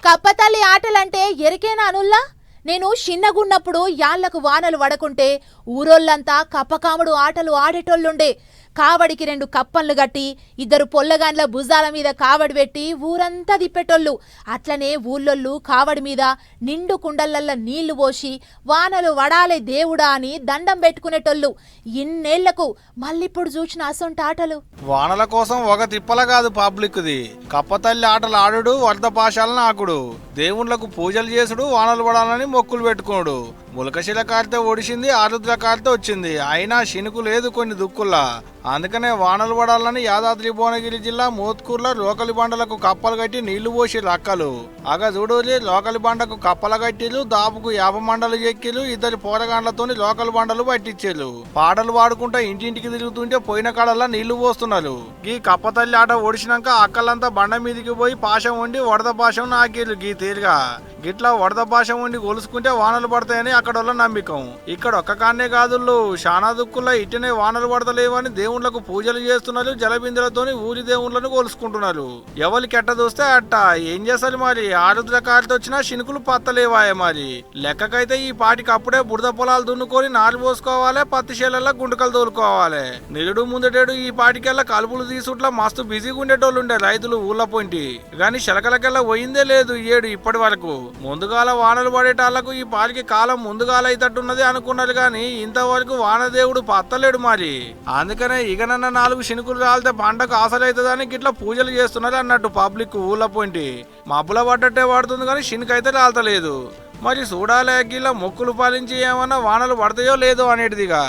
కప్పతల్లి ఆటలంటే ఎరికేనా అనుల్లా? నేను చిన్నగున్నప్పుడు యాళ్లకు వానలు వడకుంటే ఊరోళ్ళంతా కప్పకాముడు ఆటలు ఆడేటోళ్ళుండే. కావడికి 2 కప్పన్లు గట్టి 2 పొల్లగాండ్ల భుజాల మీద కావడి పెట్టి ఊరంతా తిప్పేటోళ్ళు. అట్లనే ఊళ్ళోళ్ళు కావడి మీద నిండు కుండలల్ల నీళ్లు పోసి వానలు వడాలే దేవుడా అని దండం పెట్టుకునేటోళ్ళు. ఇన్నేళ్లకు మళ్ళిప్పుడు చూసిన అసొంటి ఆటలు. వానల కోసం ఒక తిప్పల కాదు పబ్లిక్ది. కప్పతల్లి ఆటలు ఆడుడు, వరద పాశాలను ఆకుడు, దేవుళ్లకు పూజలు చేసుడు, వానలు పడాలని మొక్కులు పెట్టుకోడు. ములకశిల కారితే ఒడిసింది, ఆరుద్ర కారితే వచ్చింది. అయినా శినుకు లేదు కొన్ని దుక్కుల్లా. అందుకనే వానలు పడాలని యాదాద్రి భువనగిరి జిల్లా మోత్కూర్లో లోకలి బండలకు కప్పలు కట్టి నీళ్లు పోసి రక్కలు అగ చూడూరి లోకలి బండకు కప్పల కట్టిలు, దాపుకు 50 మండలు ఎక్కిలు, 2 పోరగాండ్లతోని లోకలి బండలు పట్టించేలు. పాటలు పాడుకుంటా ఇంటింటికి తిరుగుతుంటే పోయిన కాడల్లా నీళ్లు పోస్తున్నారు. ఈ కప్పతల్లి ఆట ఓడిసినాక అక్కలంతా బండ మీదికి పోయి పాశం వండి వడద పాశం నాకేలు గీ తీరుగా. గిట్లా వడద పాశం వండి కొలుసుకుంటే వానలు పడతాయని అక్కడ నమ్మకం. ఇక్కడ ఒక్క కాన్నే కాదుళ్ళు, శానా దుక్కుల్లో ఇట్టనే వానలు పడతలేవని దేవుళ్లకు పూజలు చేస్తున్నారు. జలబిందులతోని ఊరి దేవుళ్లను కొలుసుకుంటున్నారు. ఎవరికి ఎట్ట చూస్తే అట్ట. ఏం చేస్తారు మరి? ఆరుద్ర కారితో వచ్చినా శినుకులు పత్తలేవాయ మరి. లెక్కకైతే ఈ పాటికి అప్పుడే బురద పొలాలు దున్నుకొని నారు పోసుకోవాలి, పత్తి చేలల్లో గుంటకలు తోలుకోవాలి. నిరుడు ముందటేడు ఈ పాటికెల్లా కలుపులు తీసుట్లా మస్తు బిజీగా ఉండేటోళ్ళు ఉండే రైతులు ఊళ్ళ పొంటి. గాని శలకలకెల్లా పోయిందే లేదు ఏడు ఇప్పటి వరకు. ముందుగాల వానలు పడేటాళ్లకు ఈ పాటికి కాలం ముందుగాల అయితట్టున్నది అనుకున్నారు గాని ఇంతవరకు వానదేవుడు పత్తలేడు మరి. అందుకనే ఇకనన్న 4 శినుకులు రాలితే పంటకు ఆసరైతుందని గిట్లా పూజలు చేస్తున్నారు అన్నట్టు పబ్లిక్ ఊళ్ళ పొంటి. మబ్బుల పడ్డట్టే పడుతుంది కానీ శినుకైతే రాలతలేదు. మరి చూడాలి గిల్ల మొక్కులు పాలించి ఏమన్నా వానలు పడతాయో లేదో అనేటిదిగా.